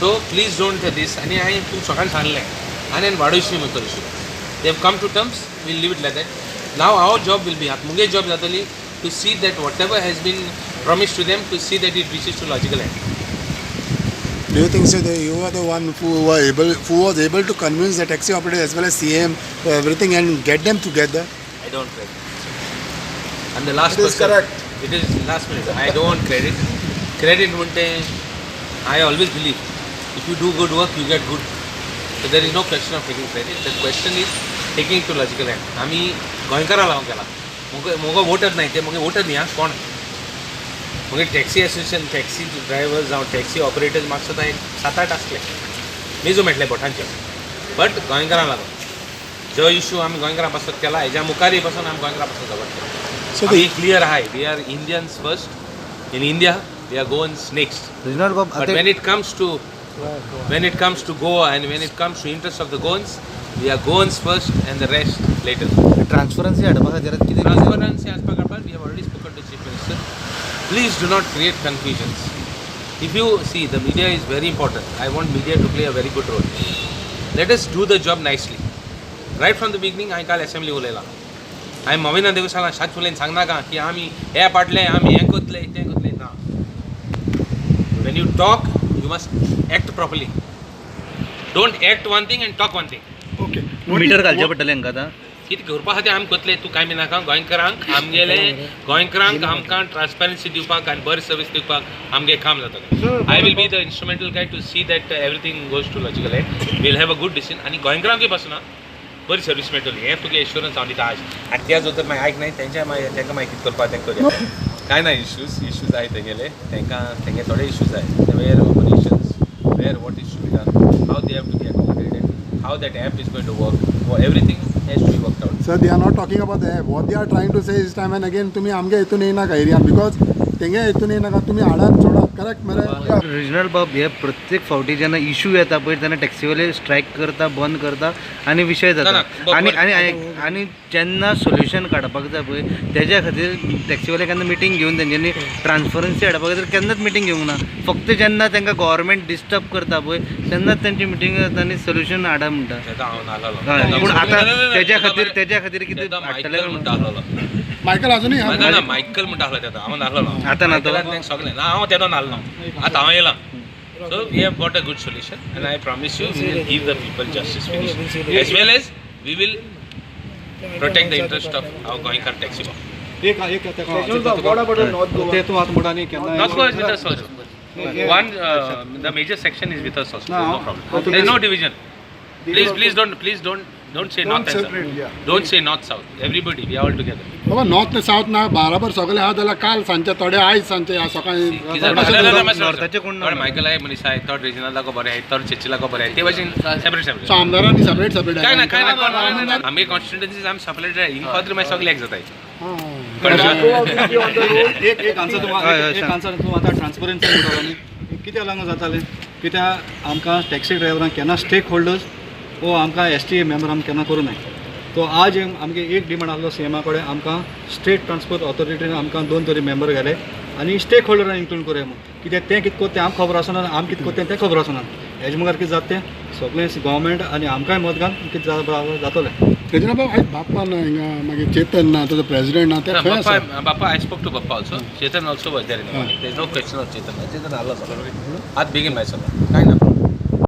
So please don't do this. And I am सगळ्यांना सांगले आणि वाडोवची न्ही तो issue. They have come to terms. We'll leave it like that. Now our job will be मुगे job जातली to see that whatever has been promised to them, to see that it reaches to logical end. Do you think so that you are the one who was able to convince the taxi operators as well as CM everything and get them together? I don't credit. I'm the last It is person. correct. It is last minute. I don't credit. Credit unte I always believe if you do good work, you get good. So there is no question of taking credit. The question is taking to logical end. आम्ही गोंयकारा लावून गेला. मोगो voter नाही ते मोगे voter न्ही हा कोण मोगे taxi association taxi drivers जावं taxi operators म्हाका सुद्दां एक 7-8 आसले मेजो मेळटले बोटांचे बट गोंयकारां लागून जो इशू आमी गोंयकारां पासून केला हेज्या मुखारी पासून आमी गोंयकारां पासून दवरतले So आमी क्लियर आहाय we are Indians first in India we are Goans next but when it comes to Goa and when it comes to interest of the Goans, we are Goans first and the rest later. Transparency हाडपा खातीर कितें Transparency as per Gopal, we have already spoken to Chief Minister. Please do not create confusions. If you see, the media is very important. I want media to play a very good role. Let us do the job nicely. Right from the beginning, I call assembly उलयला. हांवें मोविना देवसाला सात उलयन सांगना का की आमी हे पाडले आमी हें कोतले तें कोतले ना. When you talk, you must act properly. Don't act one thing and talk one thing. okay. मिटर घालचें पडटलें हांकां आतां कितें करपा खातीर आमी कोतले तूं कांय नाका गोंयकारांक आमगेले गोंयकारांक आमकां ट्रान्सपरन्सी दिवपाक आनी बरी सर्वीस दिवपाक आमगे काम जाता I will be the instrumental guy to see that everything goes to logical end we'll have a good decision आनी गोंयकारांकूय पासून बरी सर्वीस मेळटली हें तुगे एश्युरन्स हांव दिता आज आनी त्या जर तर आयक नाही तांकां मागीर कितें करपाक तें करूया कांय ना इश्यूज आहाय तेंगेले तेंगे थोडे इश्यूज आहाय where operations where what is to be done how they have to be accommodated how that app is going to work everything has to be worked out. Sir, they are not talking about the app. What they are trying to say is time and again, तुम्ही आमगे इथून येईनाका एरियान because तेंगे इथून येईनाका तुम्ही हाडान सोडा correct मरे. Regional बाब हे प्रत्येक फावटी जेन्ना इशू येता पळय तेन्ना टॅक्सीवाले स्ट्रायक करता बंद करता आनी विशय जाता आनी आनी आनी जेन्ना सोल्युशन काडपाक जाय पळय तेज्या खातीर टॅक्सीवाले केन्ना मिटींग घेवन तेंच्यांनी ट्रान्सपरन्सी हाडपा खातीर केन्नाच मिटींग घेवंक ना फक्त जेन्ना तांकां गव्हर्मेंट डिस्टर्ब करता पळय तेन्नाच तेंची मिटींग जाता आनी सोल्युशन हाडा म्हणटा पूण आतां तेज्या खातीर कितें हाडटले मायकल अजूनही ना मायकल म्हणटा आसलो तेका हांव नासलो आतां ना तो सगळें ना हांव तेदो नासलो आतां हांव येयलां so we have got a good solution and I promise you we will give the people justice finish as well as we will protect the interest of our गोंयकार taxi North Goa is with us also. The major section is with us also. No problem. There is no division. Please don't say north and south. Don't say north south. Everybody, we are all together. बाबा north ते south ना बराबर सगळे आहा जाल्यार काल सांजचे थोडे आयज सांजचे ह्या सकाळी नॉर्थाचे कोण थर्ड मायकल आहे मनीष आहे थर्ड रिजनला को बरे आहे थर्ड चर्चिला को बरे आहे ते भाशेन सेपरेट सो आमदारांनी सेपरेट काय ना आम्ही कॉन्स्टिट्युएन्सीज आम्ही सेपरेट आहे इन खातीर मागीर सगळे एक जाताय एक आन्सर तूं आतां ट्रान्सपरन्सी म्हणटलो न्ही कित्याक लागून जातालें कित्याक आमकां टॅक्सी ड्रायव्हरांक केन्ना स्टेक होल्डर्स वो आमकां STA मेंबर आमी केन्ना करूं नाय तो आज आमगे एक डिमांड आसलो CMA कडेन आमकां स्टेट ट्रान्सपोर्ट ऑथॉरिटीन आमकां 2 तरी मेंबर घाले आनी स्टेक होल्डरांक इन्क्लूड करूया म्हणून कित्याक तें कितें कोत्तें आमकां खबर आसना आमी कितें कोत्तें तें खबर आसना हेजे मुखार कितें जाता तें सगळें गव्हर्मेंट आनी आमकांय मत घालून कितें जातलें तेजना बाबा आयज बाप्पा ना हिंगा मागीर चेतन ना ताजो प्रेसिडेंट ना ते खंय आसा Bappa, I spoke to Bappa also. Chetan also was there in the morning. There is no question of Chetan. Chetan Allah. At begin myself. Kind of.